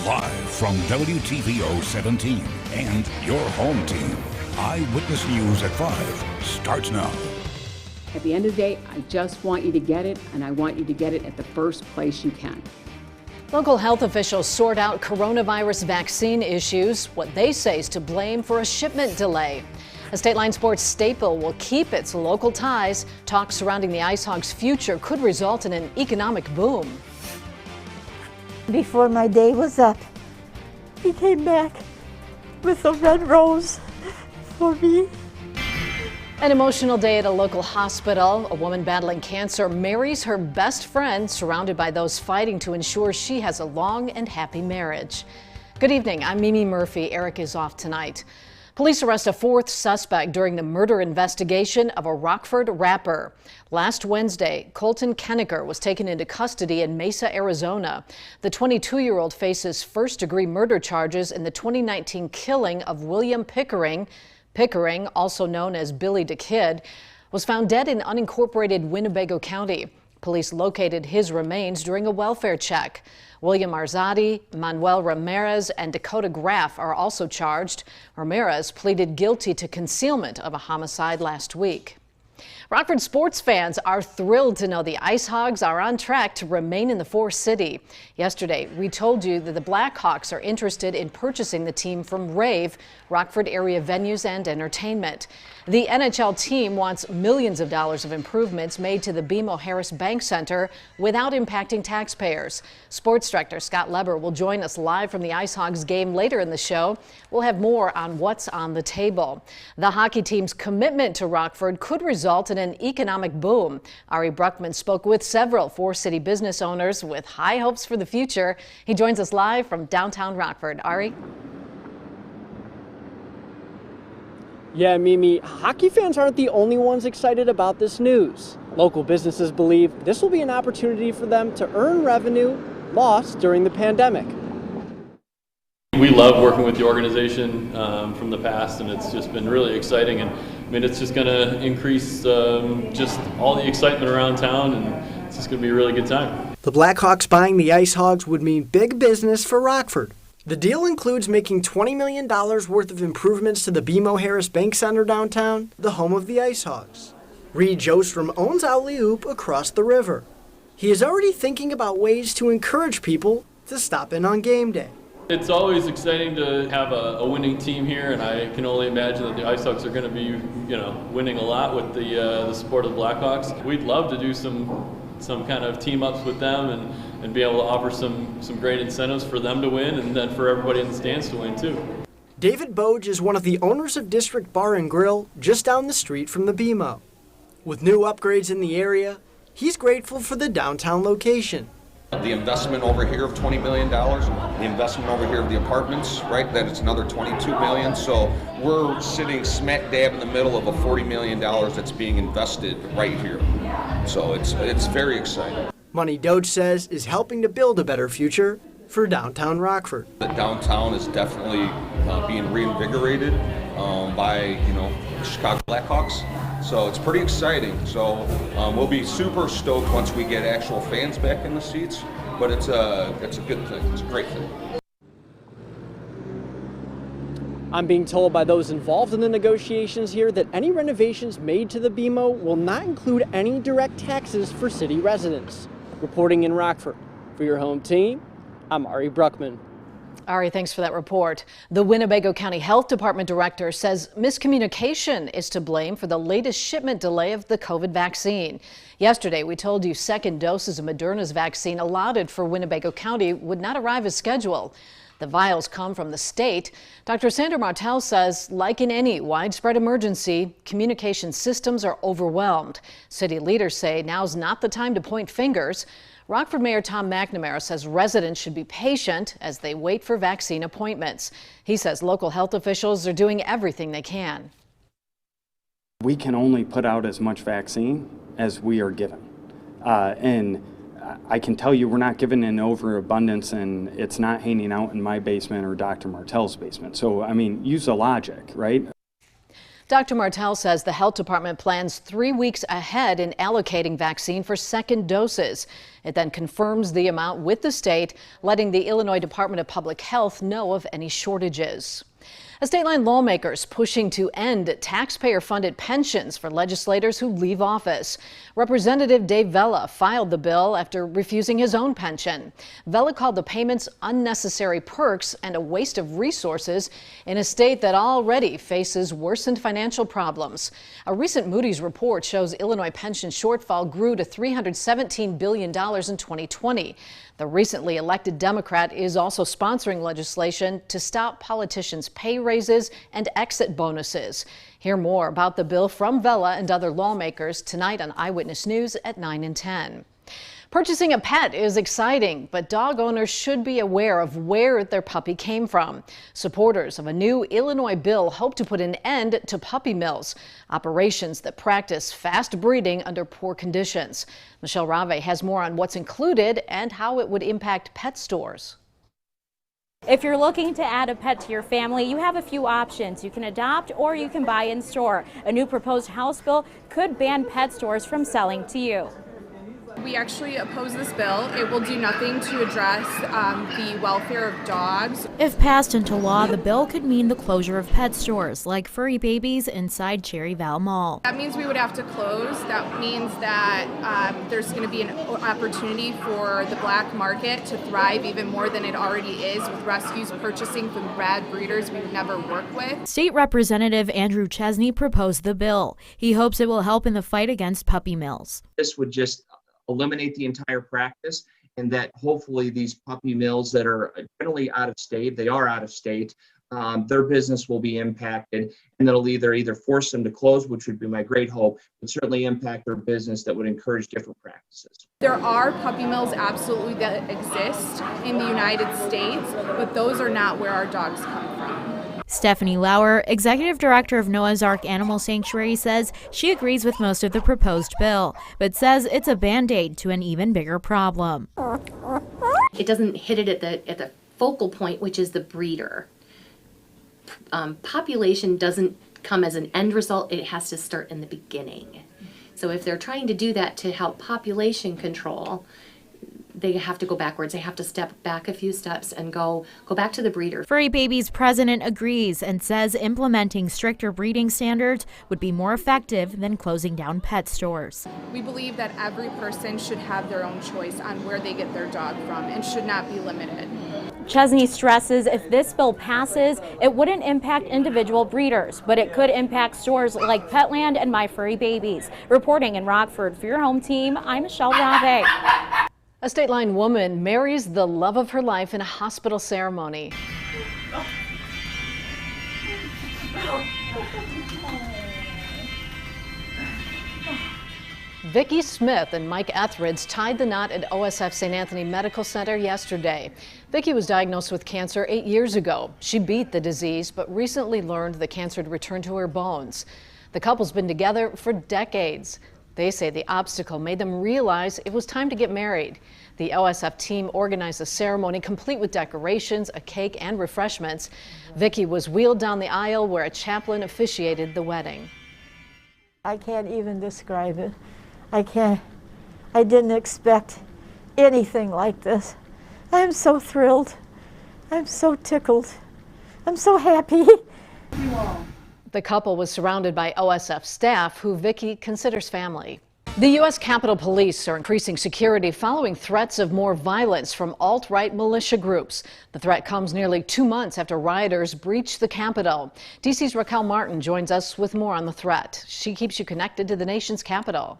Live from WTVO 17 and your home team, Eyewitness News at 5 starts now. At the end of the day, I just want you to get it, and I want you to get it at the first place you can. Local health officials sort out coronavirus vaccine issues, what they say is to blame for a shipment delay. A State Line Sports staple will keep its local ties. Talk surrounding the IceHogs' future could result in an economic boom. Before my day was up, he came back with a red rose for me. An emotional day at a local hospital. A woman battling cancer marries her best friend, surrounded by those fighting to ensure she has a long and happy marriage. Good evening, I'm Mimi Murphy. Eric is off tonight. Police arrest a fourth suspect during the murder investigation of a Rockford rapper. Last Wednesday, Colton Kennecker was taken into custody in Mesa, Arizona. The 22-year-old faces first-degree murder charges in the 2019 killing of William Pickering. Pickering, also known as Billy the Kid, was found dead in unincorporated Winnebago County. Police located his remains during a welfare check. William Arzadi, Manuel Ramirez, and Dakota Graff are also charged. Ramirez pleaded guilty to concealment of a homicide last week. Rockford sports fans are thrilled to know the IceHogs are on track to remain in the Four City. Yesterday, we told you that the Blackhawks are interested in purchasing the team from Rave, Rockford area venues and entertainment. The NHL team wants millions of dollars of improvements made to the BMO Harris Bank Center without impacting taxpayers. Sports director Scott Leber will join us live from the IceHogs game later in the show. We'll have more on what's on the table. The hockey team's commitment to Rockford could result in an economic boom. Ari Bruckman spoke with several Four City business owners with high hopes for the future. He joins us live from downtown Rockford. Ari? Yeah, Mimi, hockey fans aren't the only ones excited about this news. Local businesses believe this will be an opportunity for them to earn revenue lost during the pandemic. We love working with the organization from the past, and it's just been really exciting. And I mean, it's just going to increase just all the excitement around town, and it's just going to be a really good time. The Blackhawks buying the IceHogs would mean big business for Rockford. The deal includes making $20 million worth of improvements to the BMO Harris Bank Center downtown, the home of the IceHogs. Reed Jostrom owns Alley Oop across the river. He is already thinking about ways to encourage people to stop in on game day. It's always exciting to have a winning team here, and I can only imagine that the IceHogs are going to be, winning a lot with the support of the Blackhawks. We'd love to do some kind of team ups with them and be able to offer some great incentives for them to win, and then for everybody in the stands to win too. David Boge is one of the owners of District Bar and Grill just down the street from the BMO. With new upgrades in the area, he's grateful for the downtown location. The investment over here of $20 million, the investment over here of the apartments, right, that it's another $22 million. So we're sitting smack dab in the middle of a $40 million that's being invested right here. So it's very exciting. Money Doge says is helping to build a better future for downtown Rockford. The downtown is definitely being reinvigorated by the Chicago Blackhawks. So it's pretty exciting. So we'll be super stoked once we get actual fans back in the seats. But it's a good thing. It's a great thing. I'm being told by those involved in the negotiations here that any renovations made to the BMO will not include any direct taxes for city residents. Reporting in Rockford, for your home team, I'm Ari Bruckman. Ari, thanks for that report. The Winnebago County Health Department director says miscommunication is to blame for the latest shipment delay of the COVID vaccine. Yesterday, we told you second doses of Moderna's vaccine allotted for Winnebago County would not arrive as scheduled. The vials come from the state. Dr. Sandra Martell says, like in any widespread emergency, communication systems are overwhelmed. City leaders say now's not the time to point fingers. Rockford Mayor Tom McNamara says residents should be patient as they wait for vaccine appointments. He says local health officials are doing everything they can. We can only put out as much vaccine as we are given. And I can tell you we're not given an overabundance, and it's not hanging out in my basement or Dr. Martell's basement. So, I mean, use the logic, right? Dr. Martell says the health department plans 3 weeks ahead in allocating vaccine for second doses. It then confirms the amount with the state, letting the Illinois Department of Public Health know of any shortages. State line lawmakers pushing to end taxpayer-funded pensions for legislators who leave office. Representative Dave Vella filed the bill after refusing his own pension. Vella called the payments unnecessary perks and a waste of resources in a state that already faces worsened financial problems. A recent Moody's report shows Illinois pension shortfall grew to $317 billion in 2020. The recently elected Democrat is also sponsoring legislation to stop politicians' pay raises and exit bonuses. Hear more about the bill from Vella and other lawmakers tonight on Eyewitness News at 9 and 10. Purchasing a pet is exciting, but dog owners should be aware of where their puppy came from. Supporters of a new Illinois bill hope to put an end to puppy mills, operations that practice fast breeding under poor conditions. Michelle Rave has more on what's included and how it would impact pet stores. If you're looking to add a pet to your family, you have a few options. You can adopt or you can buy in store. A new proposed House bill could ban pet stores from selling to you. We actually oppose this bill. It will do nothing to address the welfare of dogs. If passed into law, the bill could mean the closure of pet stores like Furry Babies inside Cherry Valley Mall. That means we would have to close. That means that there's going to be an opportunity for the black market to thrive even more than it already is, with rescues purchasing from bad breeders we would never work with. State Representative Andrew Chesney proposed the bill. He hopes it will help in the fight against puppy mills. This would just eliminate the entire practice, and that hopefully these puppy mills that are generally out of state, they are out of state, their business will be impacted, and that'll either force them to close, which would be my great hope, but certainly impact their business that would encourage different practices. There are puppy mills absolutely that exist in the United States, but those are not where our dogs come from. Stephanie Lauer, executive director of Noah's Ark Animal Sanctuary, says she agrees with most of the proposed bill, but says it's a band-aid to an even bigger problem. It doesn't hit it at the focal point, which is the breeder. Population doesn't come as an end result, it has to start in the beginning. So if they're trying to do that to help population control, they have to go backwards. They have to step back a few steps and go back to the breeder. Furry Babies president agrees and says implementing stricter breeding standards would be more effective than closing down pet stores. We believe that every person should have their own choice on where they get their dog from and should not be limited. Chesney stresses if this bill passes, it wouldn't impact individual breeders, but it could impact stores like Petland and My Furry Babies. Reporting in Rockford for your home team, I'm Michelle Rave. A state line woman marries the love of her life in a hospital ceremony. Vicki Smith and Mike Etheridge tied the knot at OSF St. Anthony Medical Center yesterday. Vicki was diagnosed with cancer 8 years ago. She beat the disease, but recently learned the cancer had returned to her bones. The couple's been together for decades. They say the obstacle made them realize it was time to get married. The OSF team organized a ceremony complete with decorations, a cake, and refreshments. Vicki was wheeled down the aisle where a chaplain officiated the wedding. I can't even describe it. I didn't expect anything like this. I'm so thrilled. I'm so tickled. I'm so happy. The couple was surrounded by OSF staff who Vicki considers family. The U.S. Capitol Police are increasing security following threats of more violence from alt-right militia groups. The threat comes nearly 2 months after rioters breached the Capitol. D.C.'s Raquel Martin joins us with more on the threat. She keeps you connected to the nation's capital.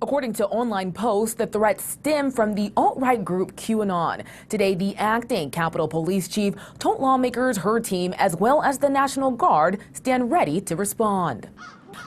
According to online posts, the threats stem from the alt-right group QAnon. Today, the acting Capitol Police Chief told lawmakers her team, as well as the National Guard, stand ready to respond.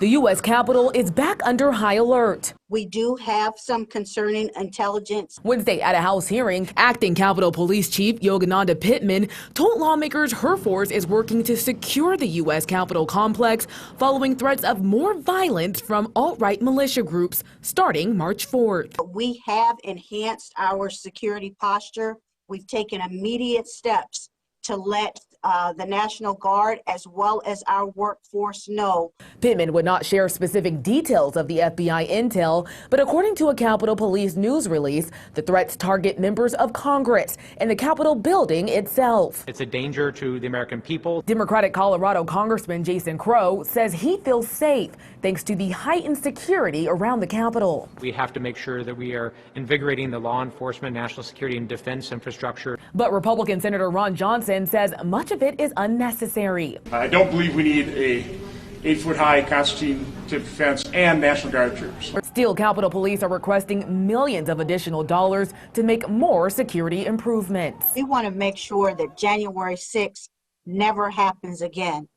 The U.S. Capitol is back under high alert. We do have some concerning intelligence. Wednesday at a House hearing, acting Capitol Police Chief Yogananda Pittman told lawmakers her force is working to secure the U.S. Capitol complex following threats of more violence from alt-right militia groups starting March 4th. We have enhanced our security posture. We've taken immediate steps to let the National Guard as well as our workforce know. Pittman would not share specific details of the FBI intel, but according to a Capitol Police news release, the threats target members of Congress and the Capitol building itself. It's a danger to the American people. Democratic Colorado Congressman Jason Crow says he feels safe thanks to the heightened security around the Capitol. We have to make sure that we are invigorating the law enforcement, national security, and defense infrastructure. But Republican Senator Ron Johnson says much of it is unnecessary. I don't believe we need a 8-foot-high constitutive fence and National Guard troops. Still, Capitol Police are requesting millions of additional dollars to make more security improvements. We want to make sure that January 6th never happens again.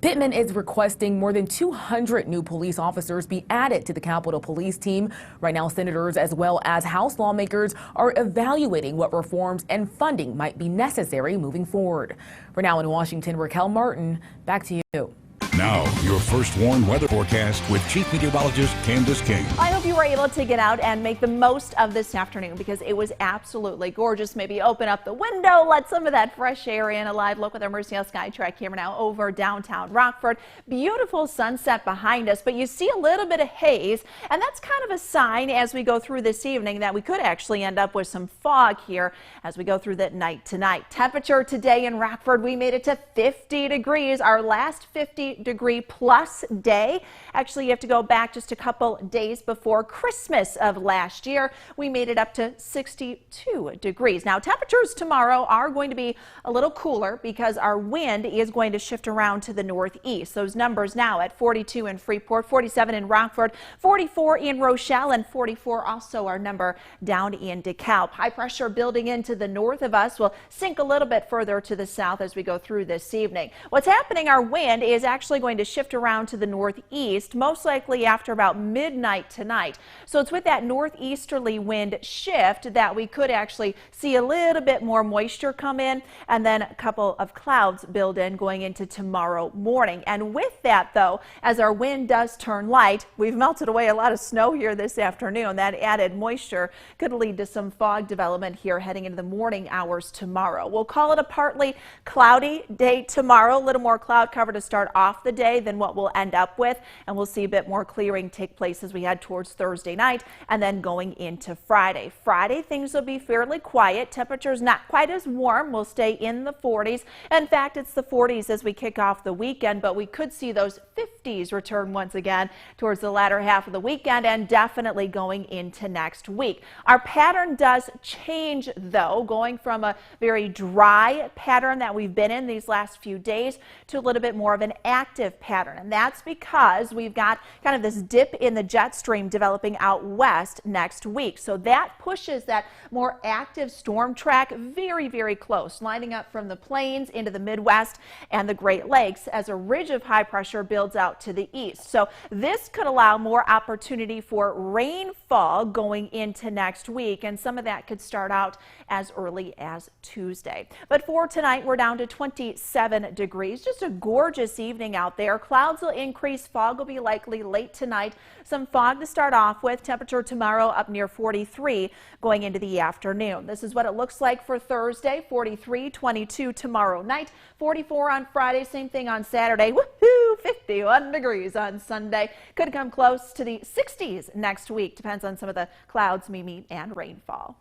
Pittman is requesting more than 200 new police officers be added to the Capitol Police team. Right now, senators as well as House lawmakers are evaluating what reforms and funding might be necessary moving forward. For now in Washington, Raquel Martin, back to you. Now, your first warned weather forecast with Chief Meteorologist Candace King. I hope you were able to get out and make the most of this afternoon because it was absolutely gorgeous. Maybe open up the window, let some of that fresh air in. A live look with our Mercy Sky Track camera now over downtown Rockford. Beautiful sunset behind us, but you see a little bit of haze, and that's kind of a sign as we go through this evening that we could actually end up with some fog here as we go through the night tonight. Temperature today in Rockford, we made it to 50 degrees, our last 50-degree plus day. Actually, you have to go back just a couple days before Christmas of last year. We made it up to 62 degrees. Now, temperatures tomorrow are going to be a little cooler because our wind is going to shift around to the northeast. Those numbers now at 42 in Freeport, 47 in Rockford, 44 in Rochelle, and 44 also our number down in DeKalb. High pressure building into the north of us will sink a little bit further to the south as we go through this evening. What's happening, our wind is actually going to shift around to the northeast, most likely after about midnight tonight. So it's with that northeasterly wind shift that we could actually see a little bit more moisture come in and then a couple of clouds build in going into tomorrow morning. And with that, though, as our wind does turn light, we've melted away a lot of snow here this afternoon. That added moisture could lead to some fog development here heading into the morning hours tomorrow. We'll call it a partly cloudy day tomorrow, a little more cloud cover to start off the day than what we'll end up with, and we'll see a bit more clearing take place as we head towards Thursday night and then going into Friday. Friday, things will be fairly quiet. Temperatures not quite as warm. We'll stay in the 40s. In fact, it's the 40s as we kick off the weekend, but we could see those 50s return once again towards the latter half of the weekend and definitely going into next week. Our pattern does change, though, going from a very dry pattern that we've been in these last few days to a little bit more of an active pattern, and that's because we've got kind of this dip in the jet stream developing out west next week. So that pushes that more active storm track very, very close, lining up from the plains into the Midwest and the Great Lakes as a ridge of high pressure builds out to the east. So this could allow more opportunity for rainfall going into next week, and some of that could start out as early as Tuesday. But for tonight, we're down to 27 degrees. Just a gorgeous evening out there. Clouds will increase. Fog will be likely late tonight. Some fog to start off with. Temperature tomorrow up near 43 going into the afternoon. This is what it looks like for Thursday. 43, 22 tomorrow night, 44 on Friday. Same thing on Saturday. Woohoo! 51 degrees on Sunday. Could come close to the 60s next week. Depends on some of the clouds we meet and rainfall.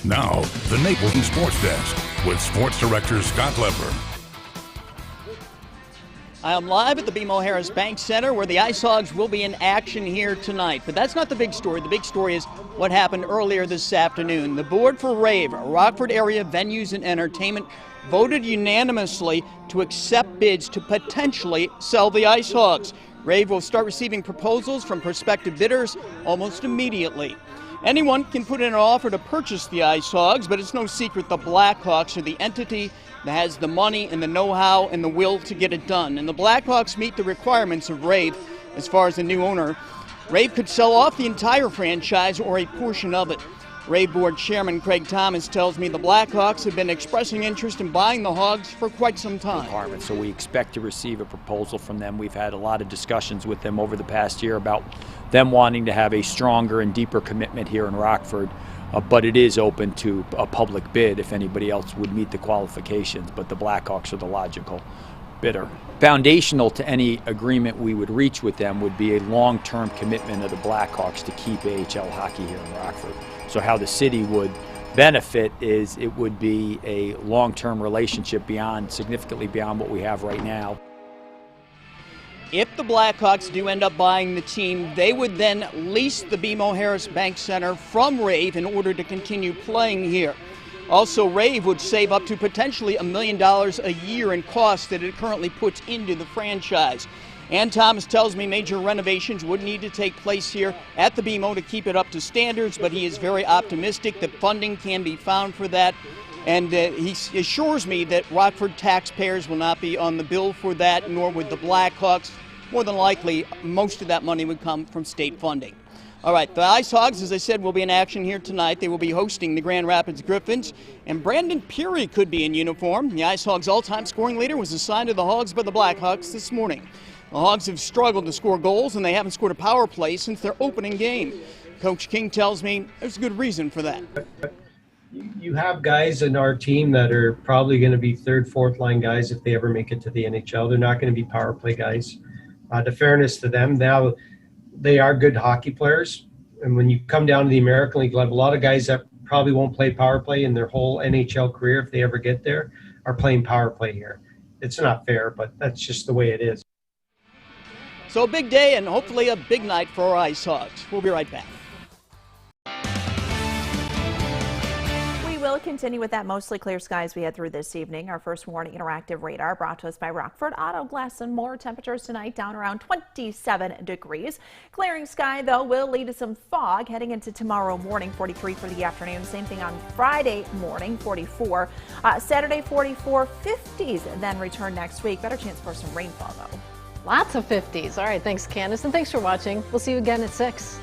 Now, the Napleton Sports Desk with Sports Director Scott Lepper. I am live at the BMO Harris Bank Center where the IceHogs will be in action here tonight. But that's not the big story. The big story is what happened earlier this afternoon. The board for RAVE, Rockford Area Venues and Entertainment, voted unanimously to accept bids to potentially sell the IceHogs. RAVE will start receiving proposals from prospective bidders almost immediately. Anyone can put in an offer to purchase the IceHogs, but it's no secret the Blackhawks are the entity that has the money and the know-how and the will to get it done. And the Blackhawks meet the requirements of RAVE as far as the new owner. RAVE could sell off the entire franchise or a portion of it. RAVE Board Chairman Craig Thomas tells me the Blackhawks have been expressing interest in buying the Hogs for quite some time. So we expect to receive a proposal from them. We've had a lot of discussions with them over the past year about them wanting to have a stronger and deeper commitment here in Rockford. but it is open to a public bid if anybody else would meet the qualifications, but the Blackhawks are the logical bidder. Foundational to any agreement we would reach with them would be a long-term commitment of the Blackhawks to keep AHL hockey here in Rockford. So how the city would benefit is it would be a long-term relationship significantly beyond what we have right now. If the Blackhawks do end up buying the team, they would then lease the BMO Harris Bank Center from Rave in order to continue playing here. Also, Rave would save up to potentially $1 million a year in costs that it currently puts into the franchise. And Thomas tells me major renovations would need to take place here at the BMO to keep it up to standards, but he is very optimistic that funding can be found for that. And he assures me that Rockford taxpayers will not be on the bill for that, nor would the Blackhawks. More than likely, most of that money would come from state funding. All right, the IceHogs, as I said, will be in action here tonight. They will be hosting the Grand Rapids Griffins, and Brandon Peary could be in uniform. The IceHogs' all-time scoring leader was assigned to the Hogs by the Blackhawks this morning. The Hogs have struggled to score goals, and they haven't scored a power play since their opening game. Coach King tells me there's a good reason for that. You have guys in our team that are probably going to be third, fourth line guys if they ever make it to the NHL. They're not going to be power play guys. The fairness to them, now they are good hockey players. And when you come down to the American League level, a lot of guys that probably won't play power play in their whole NHL career, if they ever get there, are playing power play here. It's not fair, but that's just the way it is. So a big day and hopefully a big night for our IceHogs. We'll be right back. We'll continue with that mostly clear skies we had through this evening. Our first warning interactive radar brought to us by Rockford Auto Glass and More. Temperatures tonight down around 27 degrees. Clearing sky, though, will lead to some fog heading into tomorrow morning. 43 for the afternoon. Same thing on Friday morning, 44. Saturday, 44, 50s, then return next week. Better chance for some rainfall, though. Lots of 50s. All right, thanks, Candace, and thanks for watching. We'll see you again at 6.